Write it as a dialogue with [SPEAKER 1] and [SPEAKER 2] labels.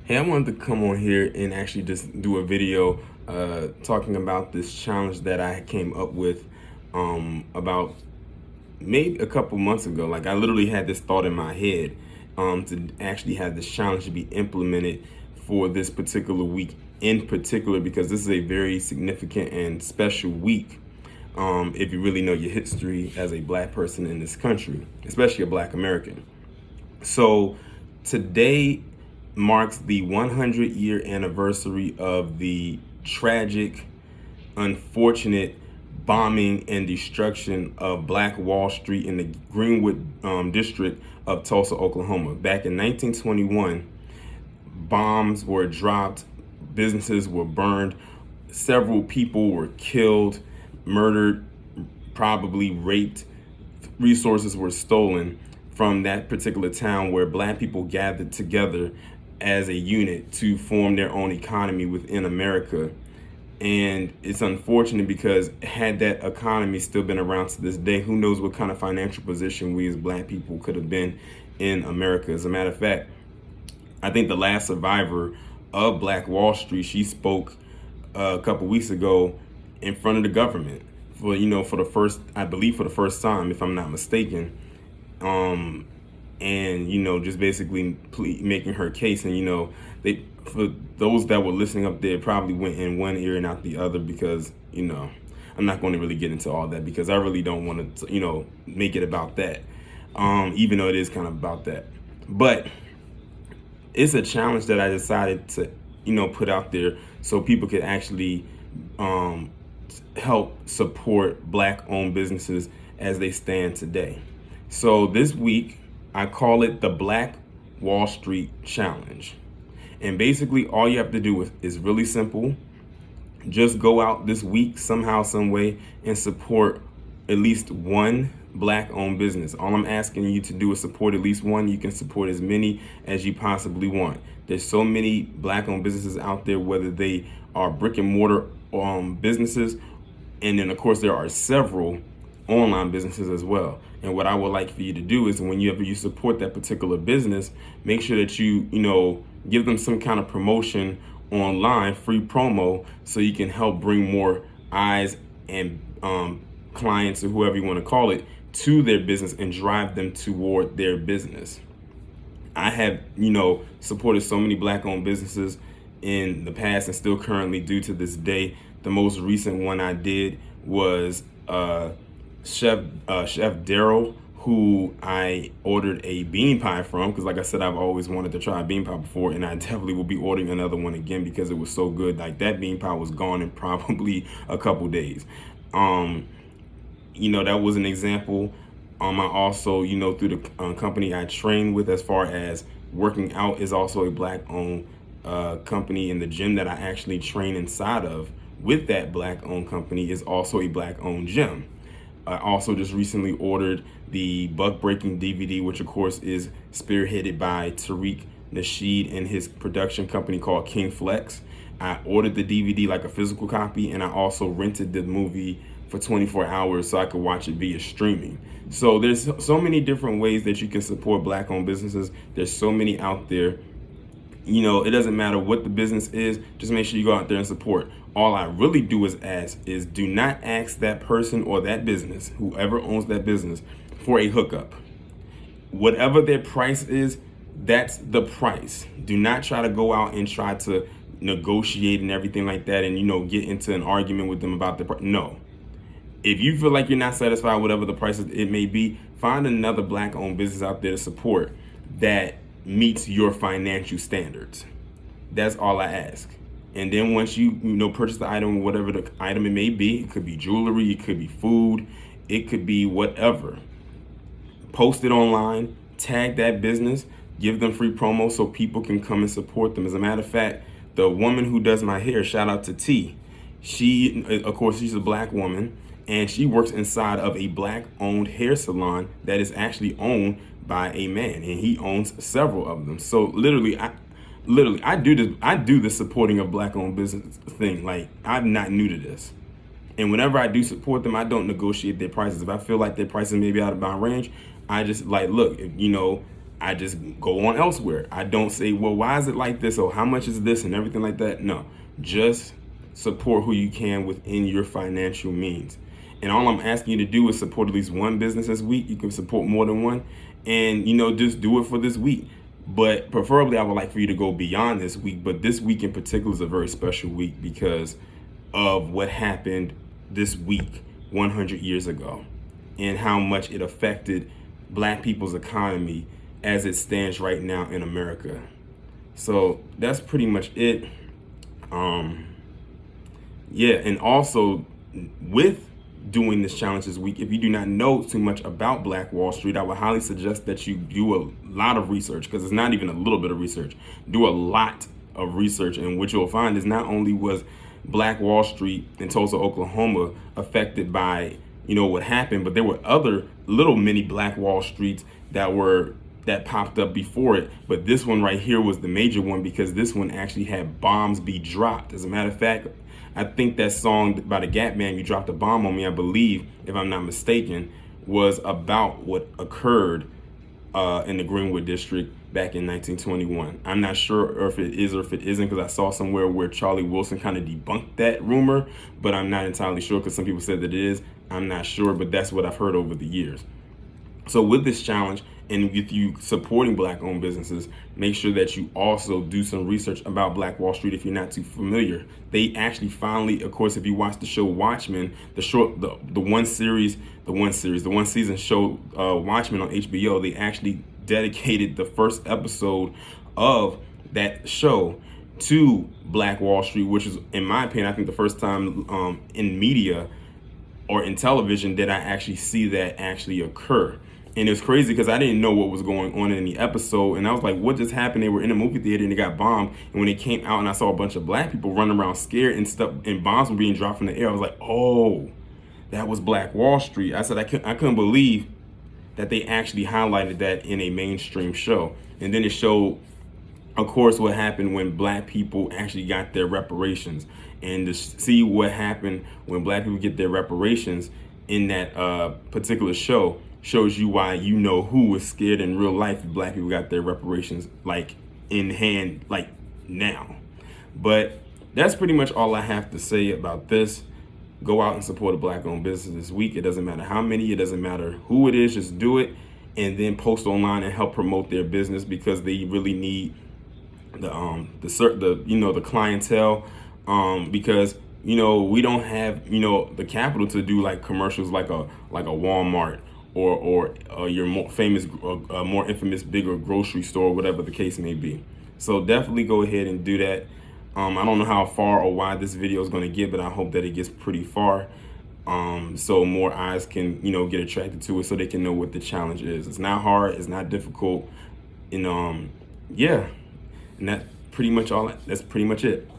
[SPEAKER 1] Hey, I wanted to come on here and actually just do a video talking about this challenge that I came up with about maybe a couple months ago. Like, I literally had this thought in my head to actually have this challenge to be implemented for this particular week in particular, because this is a very significant and special week. If you really know your history as a black person in this country, especially a black American. So today marks the 100-year anniversary of the tragic, unfortunate bombing and destruction of Black Wall Street in the Greenwood district of Tulsa, Oklahoma. Back in 1921, bombs were dropped, businesses were burned, several people were killed, murdered, probably raped, resources were stolen from that particular town where black people gathered together as a unit to form their own economy within America. And it's unfortunate because had that economy still been around to this day, who knows what kind of financial position we as black people could have been in America. As a matter of fact, I think the last survivor of Black Wall Street, she spoke a couple weeks ago in front of the government for the first, I believe for the first time, if I'm not mistaken. And just basically making her case. And they, for those that were listening up there, probably went in one ear and out the other, because I'm not going to really get into all that, because I really don't want to make it about that, even though it is kind of about that. But it's a challenge that I decided to put out there so people could actually help support black owned businesses as they stand today. So this week, I call it the Black Wall Street Challenge. And basically, all you have to do is really simple. Just go out this week, somehow, some way, and support at least one black-owned business. All I'm asking you to do is support at least one. You can support as many as you possibly want. There's so many black-owned businesses out there, whether they are brick and mortar businesses, and then, of course, there are several online businesses as well. And what I would like for you to do is, whenever you support that particular business, make sure that you give them some kind of promotion online, free promo, so you can help bring more eyes and clients, or whoever you want to call it, to their business and drive them toward their business. I have supported so many black owned businesses in the past, and still currently do to this day. The most recent one I did was Chef Daryl, who I ordered a bean pie from, because like I said, I've always wanted to try a bean pie before, and I definitely will be ordering another one again because it was so good. Like, that bean pie was gone in probably a couple days. That was an example. I also, through the company I train with, as far as working out, is also a black owned company, and the gym that I actually train inside of with that black owned company is also a black owned gym. I also just recently ordered the Buck Breaking DVD, which of course is spearheaded by Tariq Nasheed and his production company called King Flex. I ordered the DVD, like a physical copy, and I also rented the movie for 24 hours so I could watch it via streaming. So there's so many different ways that you can support black owned businesses. There's so many out there. It doesn't matter what the business is, just make sure you go out there and support. All I really do is do not ask that person or that business, whoever owns that business, for a hookup. Whatever their price is, that's the price. Do not try to go out and try to negotiate and everything like that, and get into an argument with them about the price. No. If you feel like you're not satisfied with whatever the price it may be, find another black owned business out there to support that meets your financial standards. That's all I ask. And then once you purchase the item, whatever the item it may be, it could be jewelry, it could be food, it could be whatever. Post it online, tag that business, give them free promo so people can come and support them. As a matter of fact, the woman who does my hair, shout out to T. She, of course, she's a black woman, and she works inside of a black owned hair salon that is actually owned by a man, and he owns several of them. So literally I do this supporting of black owned business thing. Like, I'm not new to this. And whenever I do support them, I don't negotiate their prices. If I feel like their prices may be out of my range, I just look, I just go on elsewhere. I don't say, well, why is it like this, or how much is this, and everything like that. No, just support who you can within your financial means. And all I'm asking you to do is support at least one business this week. You can support more than one, and just do it for this week. But preferably, I would like for you to go beyond this week. But this week in particular is a very special week because of what happened this week 100 years ago and how much it affected Black people's economy as it stands right now in America. So that's pretty much it. Yeah, and also with doing this challenge this week, if you do not know too much about Black Wall Street, I would highly suggest that you do a lot of research, because it's not even a little bit of research. Do a lot of research, and what you'll find is not only was Black Wall Street in Tulsa, Oklahoma affected by what happened, but there were other little mini Black Wall Streets that popped up before it. But this one right here was the major one, because this one actually had bombs be dropped. As a matter of fact, I think that song by the Gap Band, "You Dropped a Bomb on Me," I believe, if I'm not mistaken, was about what occurred in the Greenwood district back in 1921. I'm not sure if it is or if it isn't, because I saw somewhere where Charlie Wilson kind of debunked that rumor, but I'm not entirely sure, because some people said that it is. I'm not sure, but that's what I've heard over the years. So with this challenge, and with you supporting Black-owned businesses, make sure that you also do some research about Black Wall Street if you're not too familiar. They actually finally, of course, if you watch the show Watchmen, the one season show Watchmen on HBO, they actually dedicated the first episode of that show to Black Wall Street, which is, in my opinion, I think the first time in media or in television that I actually see that actually occur. And it was crazy because I didn't know what was going on in the episode. And I was like, what just happened? They were in a movie theater and they got bombed. And when they came out and I saw a bunch of Black people running around scared and stuff, and bombs were being dropped from the air, I was like, oh, that was Black Wall Street. I said, I couldn't believe that they actually highlighted that in a mainstream show. And then it showed, of course, what happened when Black people actually got their reparations. And to see what happened when Black people get their reparations in that particular show shows you why who was scared in real life if Black people got their reparations like in hand, like now. But that's pretty much all I have to say about this. Go out and support a Black-owned business this week. It doesn't matter how many, it doesn't matter who it is, just do it, and then post online and help promote their business, because they really need the clientele, because we don't have the capital to do like commercials like a Walmart or your more famous, more infamous bigger grocery store, whatever the case may be. So definitely go ahead and do that. I don't know how far or wide this video is going to get, but I hope that it gets pretty far, so more eyes can get attracted to it, so they can know what the challenge is. It's not hard, it's not difficult, and yeah, and that's pretty much it.